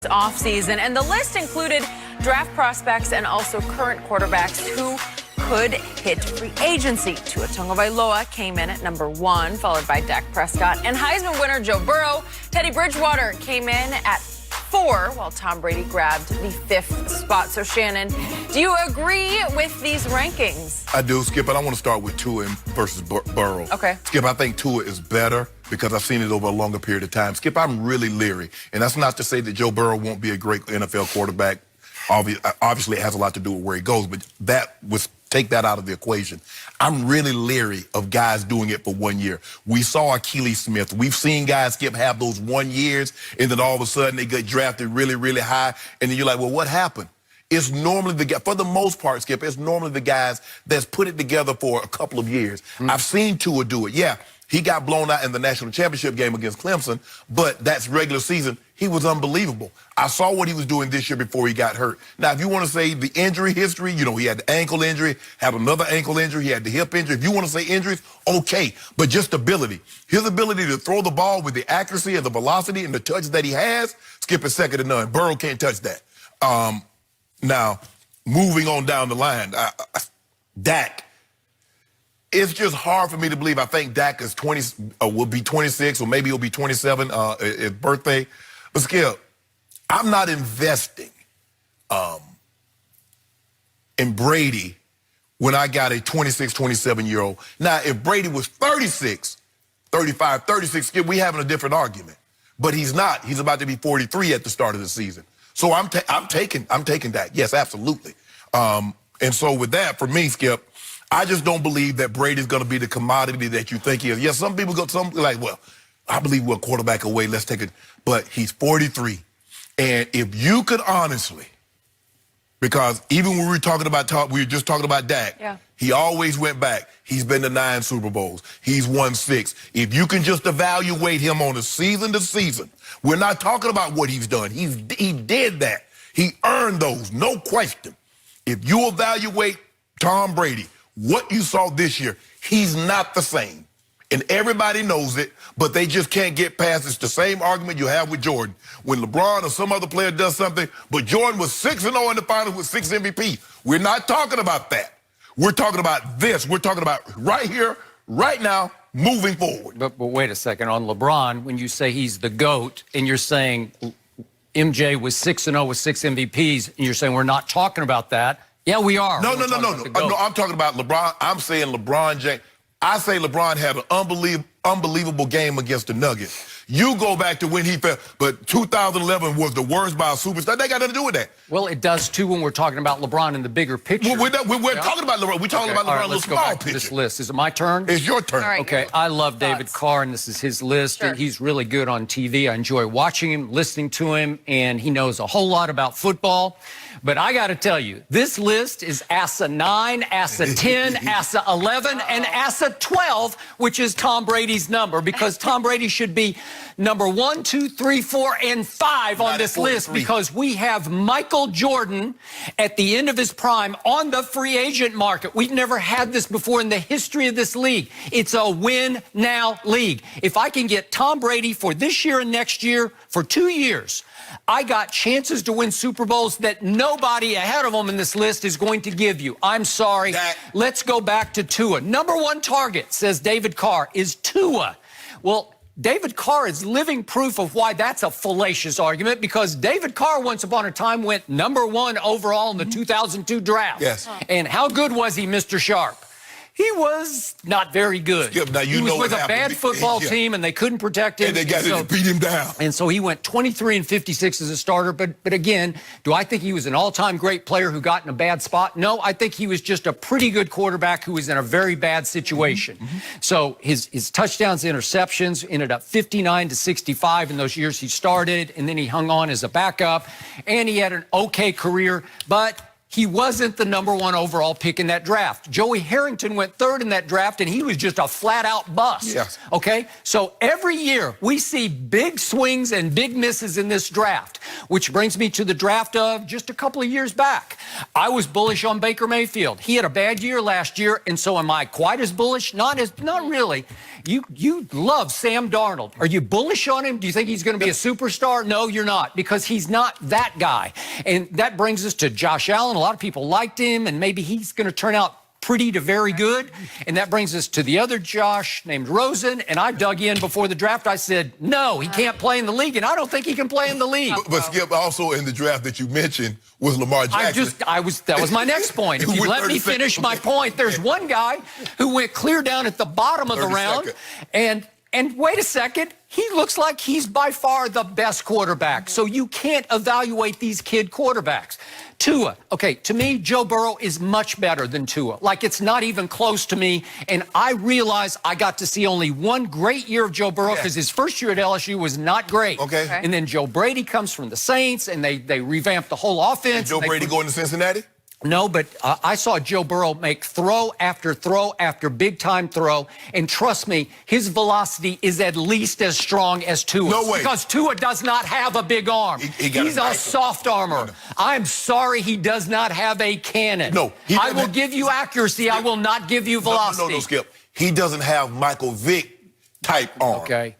Offseason, and the list included draft prospects and also current quarterbacks who could hit free agency. Tua Tagovailoa came in at number 1, followed by Dak Prescott, and Heisman winner Joe Burrow. Teddy Bridgewater came in at 4, while Tom Brady grabbed the 5th spot. So, Shannon, do you agree with these rankings? I do, Skip, and I want to start with Tua versus Burrow. Okay. Skip, I think Tua is better because I've seen it over a longer period of time. Skip, I'm really leery, and that's not to say that Joe Burrow won't be a great NFL quarterback. Obviously, it has a lot to do with where he goes, but take that out of the equation. I'm really leery of guys doing it for 1 year. We saw Achilles Smith. We've seen guys, Skip, have those 1 years, and then all of a sudden they get drafted really, really high, and then you're like, well, what happened? It's normally the guy, for the most part, Skip, it's normally the guys that's put it together for a couple of years. I've seen Tua do it. Yeah, he got blown out in the national championship game against Clemson, but that's regular season. He was unbelievable. I saw what he was doing this year before he got hurt. Now, if you want to say the injury history, you know, he had the ankle injury, had another ankle injury, he had the hip injury. If you want to say injuries, okay, but just ability. His ability to throw the ball with the accuracy and the velocity and the touch that he has, Skip, is second to none. Burrow can't touch that. Now, moving on down the line, Dak. It's just hard for me to believe. I think Dak is will be 26, or maybe he'll be 27 his birthday. But Skip, I'm not investing in Brady when I got a 26, 27-year-old. Now, if Brady was 36, 35, 36, Skip, we having a different argument. But he's not. He's about to be 43 at the start of the season. So I'm taking Dak. Yes, absolutely. And so with that, for me, Skip, I just don't believe that Brady's going to be the commodity that you think he is. Yes, some people go like, well, I believe we're a quarterback away. Let's take it. But he's 43. And if you could honestly, because even when we were just talking about Dak, yeah. He always went back. He's been to 9 Super Bowls. He's won 6. If you can just evaluate him on a season to season, we're not talking about what he's done. He did that. He earned those, no question. If you evaluate Tom Brady, what you saw this year, he's not the same. And everybody knows it, but they just can't get past it. It's the same argument you have with Jordan. When LeBron or some other player does something, but Jordan was 6-0 in the finals with 6 MVP. We're not talking about that. We're talking about this. We're talking about right here, right now, moving forward. But wait a second. On LeBron, when you say he's the GOAT, and you're saying MJ was 6-0 with 6 MVPs, and you're saying we're not talking about that. Yeah, we are. No. I'm talking about LeBron. I'm saying LeBron James. I say LeBron had an unbelievable game against the Nuggets. You go back to when he fell, but 2011 was the worst by a superstar. They got nothing to do with that. Well, it does too when we're talking about LeBron in the bigger picture. We're talking about LeBron. We're talking about LeBron in the small picture. This list. Is it my turn? It's your turn. All right, okay, I love David Carr, and this is his list. Sure. He's really good on TV. I enjoy watching him, listening to him, and he knows a whole lot about football. But I got to tell you, this list is ASA 9, ASA 10, ASA 11, and ASA 12, which is Tom Brady's number, because Tom Brady should be number 1, 2, 3, 4, and 5 on this list, because we have Michael Jordan at the end of his prime on the free agent market. We've never had this before in the history of this league. It's a win-now league. If I can get Tom Brady for this year and next year for 2 years, I got chances to win Super Bowls that nobody ahead of him in this list is going to give you. I'm sorry. Let's go back to Tua. Number 1 target, says David Carr, is Tua. Well, David Carr is living proof of why that's a fallacious argument, because David Carr once upon a time went number 1 overall in the 2002 draft. Yes. And how good was he, Mr. Sharp? He was not very good. Skip, now he was with a bad football team, and they couldn't protect him. And they got to beat him down. And so he went 23-56 as a starter. But again, do I think he was an all-time great player who got in a bad spot? No, I think he was just a pretty good quarterback who was in a very bad situation. So his touchdowns, interceptions ended up 59-65 in those years he started, and then he hung on as a backup, and he had an okay career. But he wasn't the #1 overall pick in that draft. Joey Harrington went 3rd in that draft, and he was just a flat-out bust. Yes. Okay? So every year, we see big swings and big misses in this draft, which brings me to the draft of just a couple of years back. I was bullish on Baker Mayfield. He had a bad year last year, and so am I quite as bullish? Not really. You love Sam Darnold. Are you bullish on him? Do you think he's going to be a superstar? No, you're not, because he's not that guy. And that brings us to Josh Allen. A lot of people liked him, and maybe he's going to turn out pretty to very good. And that brings us to the other Josh named Rosen. And I dug in before the draft. I said, no, he can't play in the league, and I don't think he can play in the league. But Skip, also in the draft that you mentioned was Lamar Jackson. That was my next point. If you let me finish my point, there's one guy who went clear down at the bottom of the round, and wait a second, he looks like he's by far the best quarterback. So you can't evaluate these kid quarterbacks. Tua, okay, to me, Joe Burrow is much better than Tua. Like, it's not even close to me. And I realize I got to see only one great year of Joe Burrow because his first year at LSU was not great. Okay. And then Joe Brady comes from the Saints, and they revamped the whole offense. Joe Brady going to Cincinnati? No, but I saw Joe Burrow make throw after throw after big-time throw, and trust me, his velocity is at least as strong as Tua. No way. Because Tua does not have a big arm. He's a soft armor. I'm sorry he does not have a cannon. No. I will give you accuracy. I will not give you velocity. No, Skip. He doesn't have Michael Vick type arm. Okay.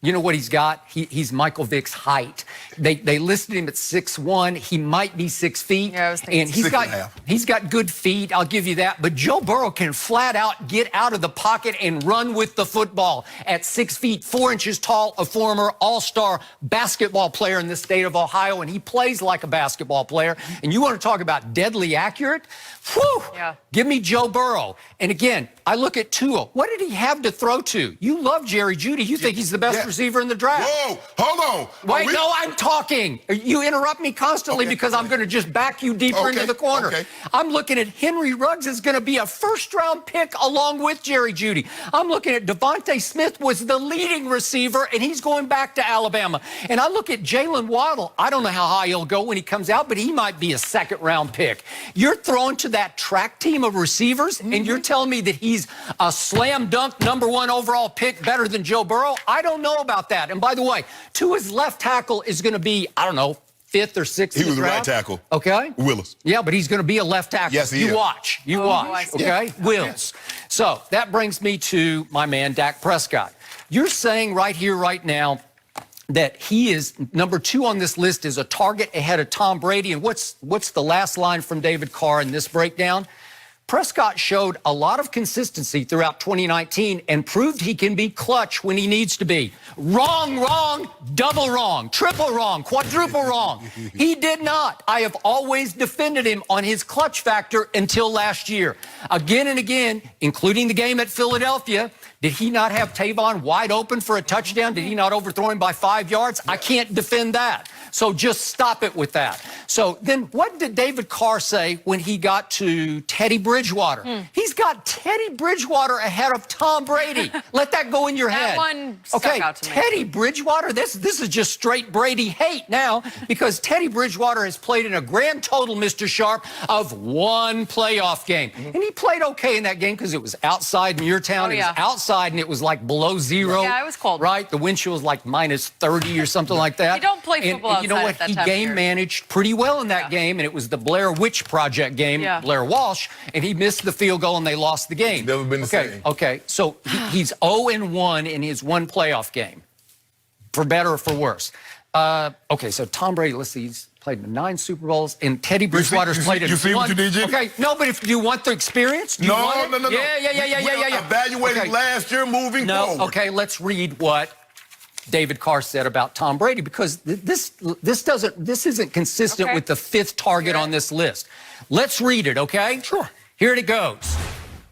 You know what he's got? He's Michael Vick's height. They listed him at 6'1". He might be 6 feet. Yeah, I was thinking and he's 6.5. got good feet. I'll give you that. But Joe Burrow can flat out get out of the pocket and run with the football at 6 feet, 4 inches tall, a former all-star basketball player in the state of Ohio, and he plays like a basketball player. And you want to talk about deadly accurate? Whew! Yeah. Give me Joe Burrow. And again, I look at Tua. What did he have to throw to? You love Jerry Jeudy. You think he's the best receiver in the draft. Whoa, hold on. Wait, no, I'm talking. You interrupt me constantly because I'm going to just back you deeper into the corner. Okay. I'm looking at Henry Ruggs is going to be a first-round pick along with Jerry Jeudy. I'm looking at Devontae Smith was the leading receiver, and he's going back to Alabama. And I look at Jalen Waddle. I don't know how high he'll go when he comes out, but he might be a second-round pick. You're throwing to that track team of receivers, and you're telling me that he's a slam dunk #1 overall pick better than Joe Burrow? I don't know about that. And by the way, Tua's left tackle is going to be, I don't know, 5th or 6th. He was a right tackle. Okay. Willis. Yeah, but he's going to be a left tackle. Yes, he is. You watch. You watch. Okay. Wills. So that brings me to my man, Dak Prescott. You're saying right here, right now, that he is #2 on this list is a target ahead of Tom Brady. And what's the last line from David Carr in this breakdown? Prescott showed a lot of consistency throughout 2019 and proved he can be clutch when he needs to be. Wrong, double wrong, triple wrong, quadruple wrong. He did not. I have always defended him on his clutch factor until last year. Again and again, including the game at Philadelphia, did he not have Tavon wide open for a touchdown? Did he not overthrow him by 5 yards? I can't defend that. So just stop it with that. So then what did David Carr say when he got to Teddy Bridgewater? He's got Teddy Bridgewater ahead of Tom Brady. Let that go in your head. That one stuck out to me. Teddy Bridgewater, this is just straight Brady hate now because Teddy Bridgewater has played in a grand total, Mr. Sharp, of 1 playoff game. And he played okay in that game because it was outside in your town. It was outside and it was like below 0. Yeah, it was cold. Right? The wind chill was like -30 or something like that. You don't play football you know what? He game managed pretty well in that game, and it was the Blair Witch Project game, Blair Walsh, and he missed the field goal, and they lost the game. Never been the same. Okay, so he's 0-1 in his 1 playoff game, for better or for worse. Okay, so Tom Brady, let's see, he's played in 9 Super Bowls, and Teddy Bridgewater's played in 1. You see what you did, Jimmy? Okay, no, but if you want the experience, do you want it? No. Yeah. Evaluating last year moving forward. Okay, let's read what David Carr said about Tom Brady because this isn't consistent with the 5th target on this list. Let's read it, okay? Sure. Here it goes.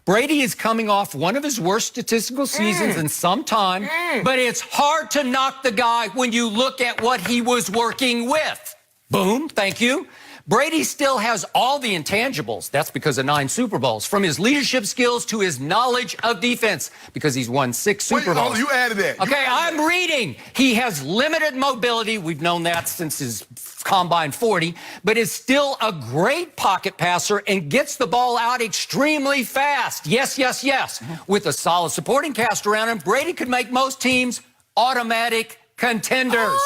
Brady is coming off one of his worst statistical seasons in some time, but it's hard to knock the guy when you look at what he was working with. Boom, thank you. Brady still has all the intangibles. That's because of 9 Super Bowls. From his leadership skills to his knowledge of defense, because he's won 6 Super Bowls. Oh, you added that. Okay, I'm reading. He has limited mobility. We've known that since his combine 40, but is still a great pocket passer and gets the ball out extremely fast. Yes, yes, yes. With a solid supporting cast around him, Brady could make most teams automatic contenders.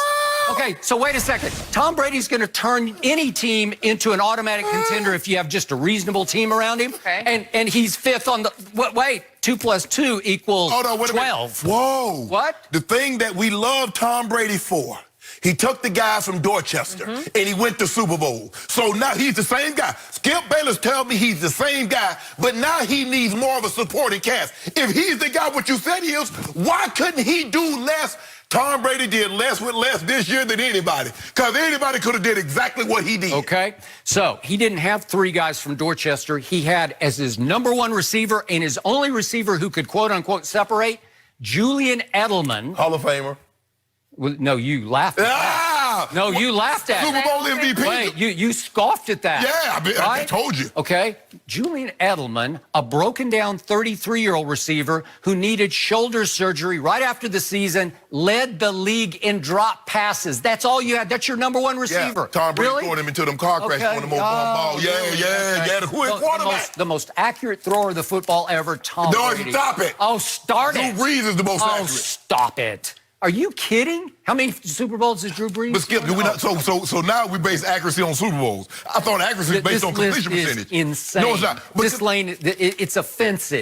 Okay, so wait a second. Tom Brady's going to turn any team into an automatic contender if you have just a reasonable team around him. Okay. And he's 5th on the... Wait, 2 plus 2 equals 12. Whoa. What? The thing that we love Tom Brady for, he took the guy from Dorchester and he went to Super Bowl. So now he's the same guy. Skip Bayless tells me he's the same guy, but now he needs more of a supporting cast. If he's the guy what you said he is, why couldn't he do less? Tom Brady did less with less this year than anybody, because anybody could have did exactly what he did. Okay, so he didn't have 3 guys from Dorchester. He had as his #1 receiver and his only receiver who could quote-unquote separate, Julian Edelman. Hall of Famer. Well, no, you laughed at that. No, you laughed at Super it. Bowl MVP. Wait, you scoffed at that. Yeah, I told you. Okay, Julian Edelman, a broken-down 33-year-old receiver who needed shoulder surgery right after the season, led the league in drop passes. That's all you had. That's your #1 receiver. Yeah, Tom Brady really? throwing him into them car crashes on the most ball. Yeah, the quick quarterback. The most accurate thrower of the football ever, Tom Brady. Stop it. Oh, start it. Drew Brees is the most accurate. Oh, stop it. Are you kidding? How many Super Bowls has Drew Brees? But Skip, so now we base accuracy on Super Bowls. I thought accuracy is based on completion percentage. This list is insane. No, it's not. But this lane, it's offensive.